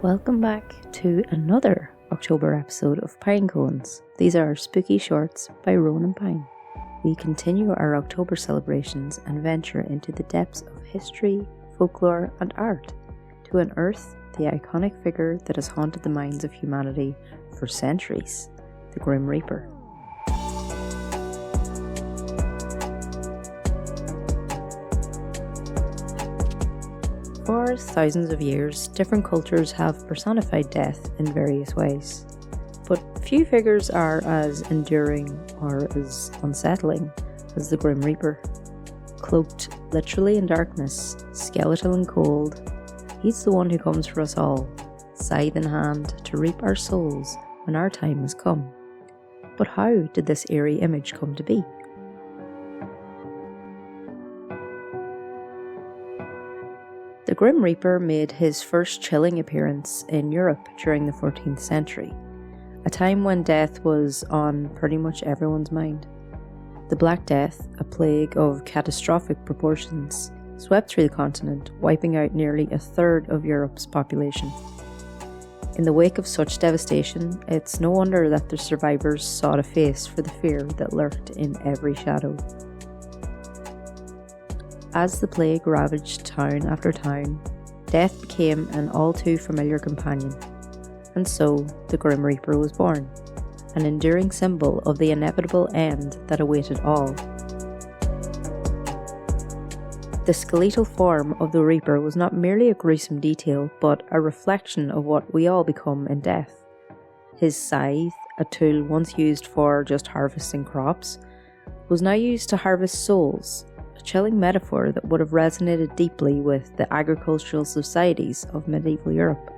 Welcome back to another October episode of Pinecones. These are spooky shorts by Rowan and Pine. We continue our October celebrations and venture into the depths of history, folklore and art to unearth the iconic figure that has haunted the minds of humanity for centuries, the Grim Reaper. For thousands of years, different cultures have personified death in various ways, but few figures are as enduring or as unsettling as the Grim Reaper. Cloaked literally in darkness, skeletal and cold, he's the one who comes for us all, scythe in hand to reap our souls when our time has come. But how did this eerie image come to be? The Grim Reaper made his first chilling appearance in Europe during the 14th century, a time when death was on pretty much everyone's mind. The Black Death, a plague of catastrophic proportions, swept through the continent, wiping out nearly a third of Europe's population. In the wake of such devastation, it's no wonder that the survivors sought a face for the fear that lurked in every shadow. As the plague ravaged town after town, death became an all too familiar companion, and so the Grim Reaper was born, an enduring symbol of the inevitable end that awaited all. The skeletal form of the Reaper was not merely a gruesome detail, but a reflection of what we all become in death. His scythe, a tool once used for just harvesting crops, was now used to harvest souls, a chilling metaphor that would have resonated deeply with the agricultural societies of medieval Europe.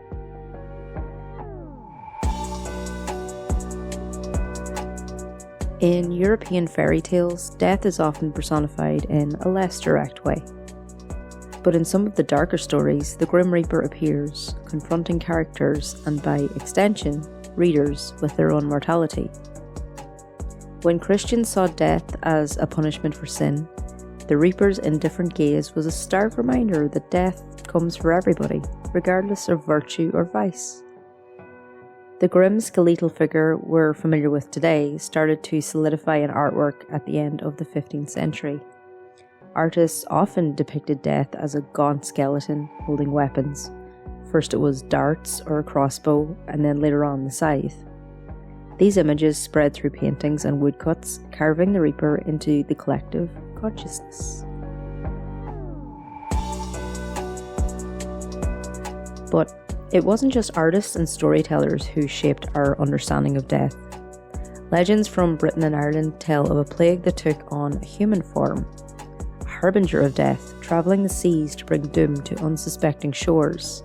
In European fairy tales, death is often personified in a less direct way. But in some of the darker stories, the Grim Reaper appears, confronting characters and by extension, readers with their own mortality. When Christians saw death as a punishment for sin, the Reaper's indifferent gaze was a stark reminder that death comes for everybody, regardless of virtue or vice. The grim skeletal figure we're familiar with today started to solidify in artwork at the end of the 15th century. Artists often depicted death as a gaunt skeleton holding weapons. First it was darts or a crossbow, and then later on the scythe. These images spread through paintings and woodcuts, carving the Reaper into the collective consciousness. But it wasn't just artists and storytellers who shaped our understanding of death. Legends from Britain and Ireland tell of a plague that took on a human form, a harbinger of death, travelling the seas to bring doom to unsuspecting shores.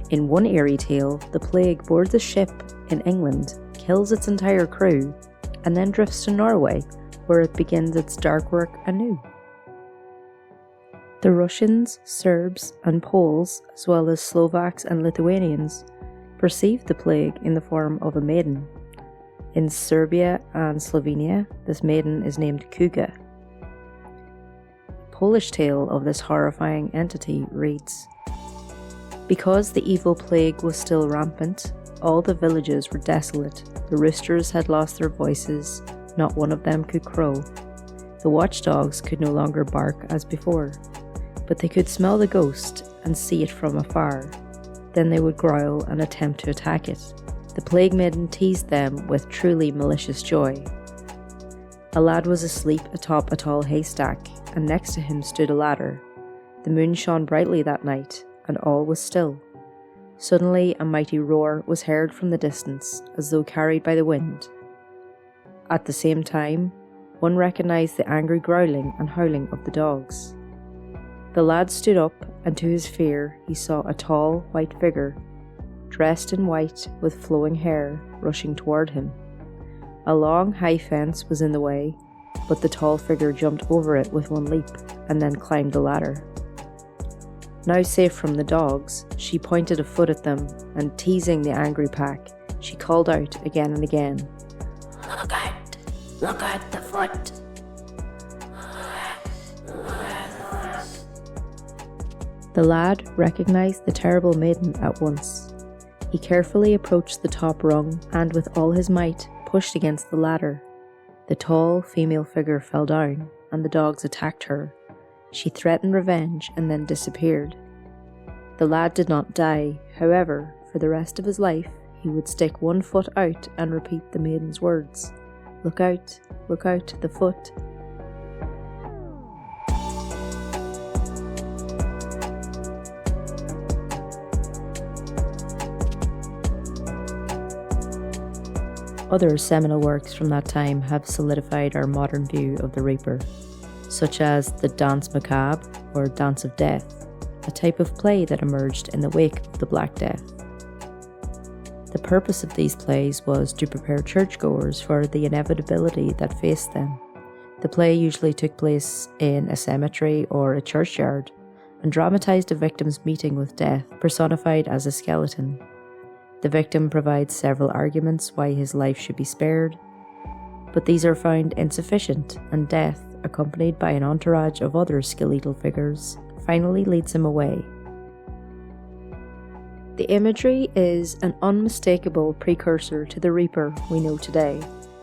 In one eerie tale, the plague boards a ship in England, kills its entire crew, and then drifts to Norway, where it begins its dark work anew. The Russians, Serbs, and Poles, as well as Slovaks and Lithuanians, perceived the plague in the form of a maiden. In Serbia and Slovenia, this maiden is named Kuga. The Polish tale of this horrifying entity reads, "Because the evil plague was still rampant, all the villages were desolate. The roosters had lost their voices, not one of them could crow. The watchdogs could no longer bark as before, but they could smell the ghost and see it from afar. Then they would growl and attempt to attack it. The plague maiden teased them with truly malicious joy. A lad was asleep atop a tall haystack, and next to him stood a ladder. The moon shone brightly that night, and all was still. Suddenly a mighty roar was heard from the distance, as though carried by the wind. At the same time, one recognised the angry growling and howling of the dogs. The lad stood up, and to his fear he saw a tall, white figure, dressed in white with flowing hair, rushing toward him. A long, high fence was in the way, but the tall figure jumped over it with one leap, and then climbed the ladder. Now safe from the dogs, she pointed a foot at them, and teasing the angry pack, she called out again and again, Look at the foot! The lad recognised the terrible maiden at once. He carefully approached the top rung and with all his might pushed against the ladder. The tall female figure fell down and the dogs attacked her. She threatened revenge and then disappeared. The lad did not die, however, for the rest of his life he would stick one foot out and repeat the maiden's words, look out, the foot." Other seminal works from that time have solidified our modern view of the Reaper, such as the Danse Macabre or Dance of Death, a type of play that emerged in the wake of the Black Death. The purpose of these plays was to prepare churchgoers for the inevitability that faced them. The play usually took place in a cemetery or a churchyard and dramatised a victim's meeting with death, personified as a skeleton. The victim provides several arguments why his life should be spared, but these are found insufficient, and death, accompanied by an entourage of other skeletal figures, finally leads him away. The imagery is an unmistakable precursor to the Reaper we know today,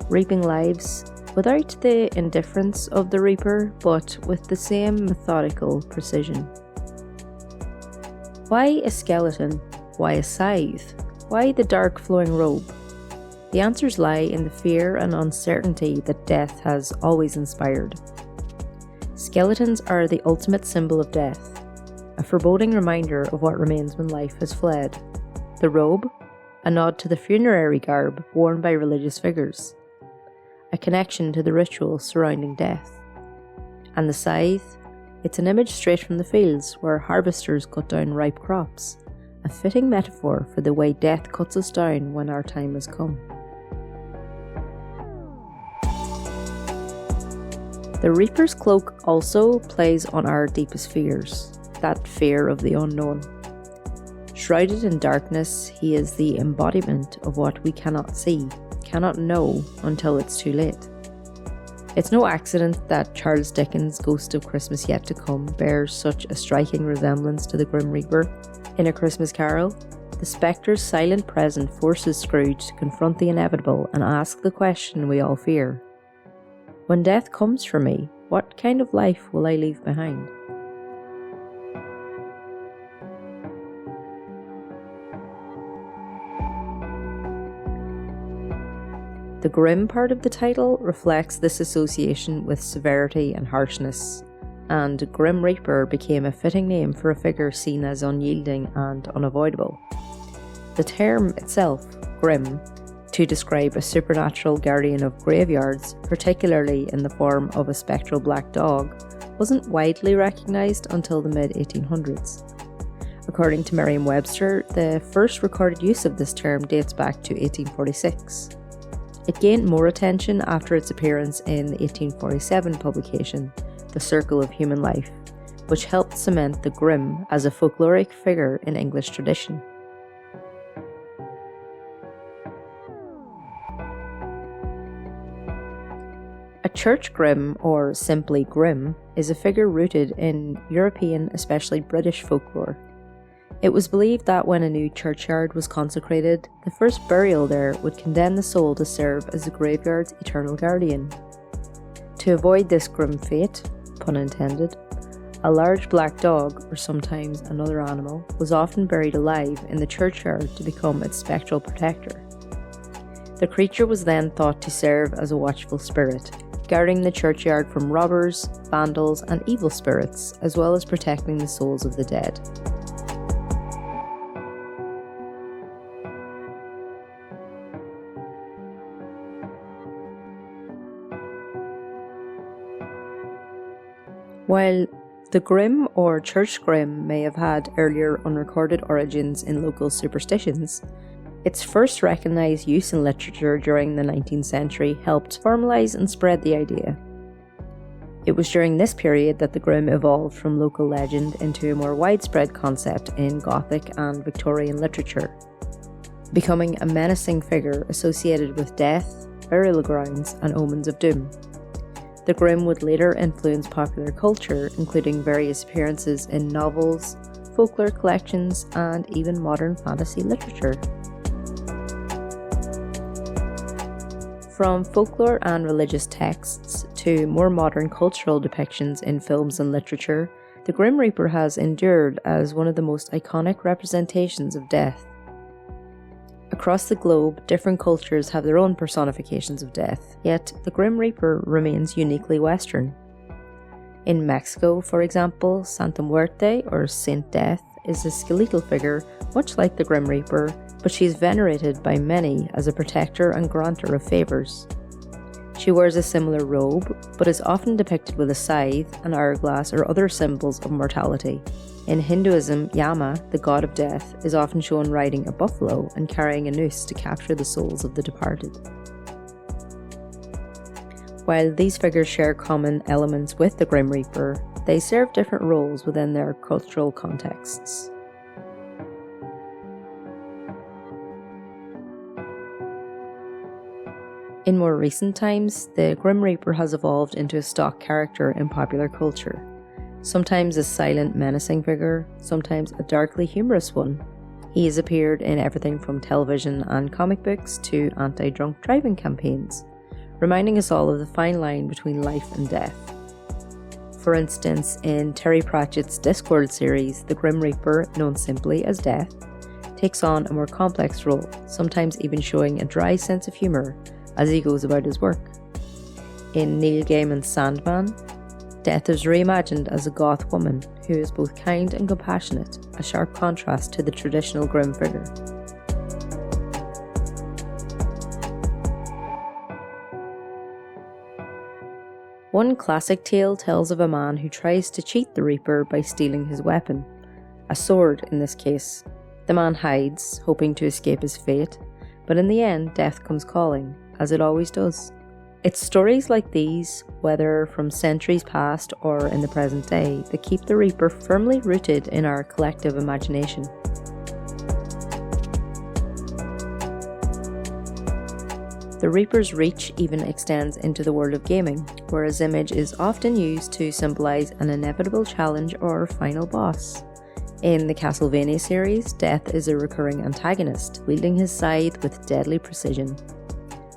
reaping lives without the indifference of the Reaper, but with the same methodical precision. Why a skeleton? Why a scythe? Why the dark flowing robe? The answers lie in the fear and uncertainty that death has always inspired. Skeletons are the ultimate symbol of death, a foreboding reminder of what remains when life has fled. The robe, a nod to the funerary garb worn by religious figures, a connection to the rituals surrounding death. And the scythe, it's an image straight from the fields where harvesters cut down ripe crops, a fitting metaphor for the way death cuts us down when our time has come. The Reaper's cloak also plays on our deepest fears, that fear of the unknown. Shrouded in darkness, he is the embodiment of what we cannot see, cannot know until it's too late. It's no accident that Charles Dickens' Ghost of Christmas Yet to Come bears such a striking resemblance to the Grim Reaper. In A Christmas Carol, the spectre's silent presence forces Scrooge to confront the inevitable and ask the question we all fear. When death comes for me, what kind of life will I leave behind? The grim part of the title reflects this association with severity and harshness, and Grim Reaper became a fitting name for a figure seen as unyielding and unavoidable. The term itself, grim, to describe a supernatural guardian of graveyards, particularly in the form of a spectral black dog, wasn't widely recognised until the mid-1800s. According to Merriam-Webster, the first recorded use of this term dates back to 1846. It gained more attention after its appearance in the 1847 publication, The Circle of Human Life, which helped cement the grim as a folkloric figure in English tradition. A church grim, or simply grim, is a figure rooted in European, especially British folklore. It was believed that when a new churchyard was consecrated, the first burial there would condemn the soul to serve as the graveyard's eternal guardian. To avoid this grim fate, pun intended, a large black dog, or sometimes another animal, was often buried alive in the churchyard to become its spectral protector. The creature was then thought to serve as a watchful spirit, guarding the churchyard from robbers, vandals, and evil spirits, as well as protecting the souls of the dead. While the grim or church grim may have had earlier unrecorded origins in local superstitions, its first recognised use in literature during the 19th century helped formalise and spread the idea. It was during this period that the grim evolved from local legend into a more widespread concept in Gothic and Victorian literature, becoming a menacing figure associated with death, burial grounds, and omens of doom. The grim would later influence popular culture, including various appearances in novels, folklore collections, and even modern fantasy literature. From folklore and religious texts to more modern cultural depictions in films and literature, the Grim Reaper has endured as one of the most iconic representations of death. Across the globe, different cultures have their own personifications of death, yet the Grim Reaper remains uniquely Western. In Mexico, for example, Santa Muerte, or Saint Death, is a skeletal figure much like the Grim Reaper, but she is venerated by many as a protector and granter of favours. She wears a similar robe, but is often depicted with a scythe, an hourglass, or other symbols of mortality. In Hinduism, Yama, the god of death, is often shown riding a buffalo and carrying a noose to capture the souls of the departed. While these figures share common elements with the Grim Reaper, they serve different roles within their cultural contexts. In more recent times, the Grim Reaper has evolved into a stock character in popular culture. Sometimes a silent, menacing figure, sometimes a darkly humorous one. He has appeared in everything from television and comic books to anti-drunk driving campaigns, reminding us all of the fine line between life and death. For instance, in Terry Pratchett's Discworld series, the Grim Reaper, known simply as Death, takes on a more complex role, sometimes even showing a dry sense of humour as he goes about his work. In Neil Gaiman's Sandman, Death is reimagined as a goth woman who is both kind and compassionate, a sharp contrast to the traditional grim figure. One classic tale tells of a man who tries to cheat the Reaper by stealing his weapon, a sword in this case. The man hides, hoping to escape his fate, but in the end, death comes calling, as it always does. It's stories like these, whether from centuries past or in the present day, that keep the Reaper firmly rooted in our collective imagination. The Reaper's reach even extends into the world of gaming, where his image is often used to symbolise an inevitable challenge or final boss. In the Castlevania series, Death is a recurring antagonist, wielding his scythe with deadly precision.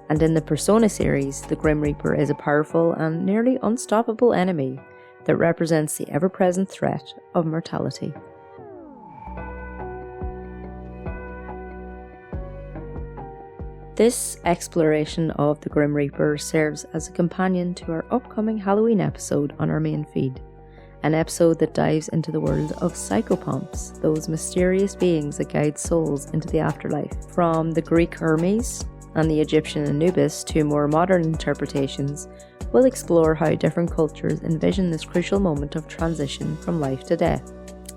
And in the Persona series, the Grim Reaper is a powerful and nearly unstoppable enemy that represents the ever-present threat of mortality. This exploration of the Grim Reaper serves as a companion to our upcoming Halloween episode on our main feed, an episode that dives into the world of psychopomps, those mysterious beings that guide souls into the afterlife. From the Greek Hermes and the Egyptian Anubis to more modern interpretations, we'll explore how different cultures envision this crucial moment of transition from life to death.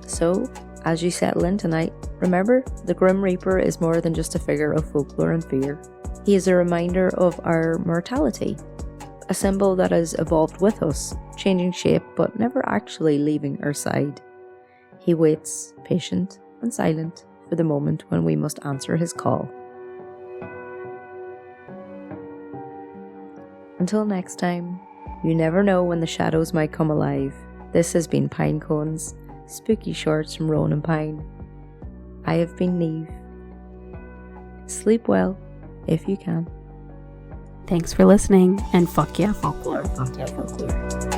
So, as you settle in tonight, remember, the Grim Reaper is more than just a figure of folklore and fear. He is a reminder of our mortality, a symbol that has evolved with us, changing shape but never actually leaving our side. He waits, patient and silent, for the moment when we must answer his call. Until next time, you never know when the shadows might come alive. This has been Pinecone's Spooky Shorts from Rowan and Pine. I have been Neve. Sleep well, if you can. Thanks for listening, and fuck yeah, folklore. Fuck yeah, folklore.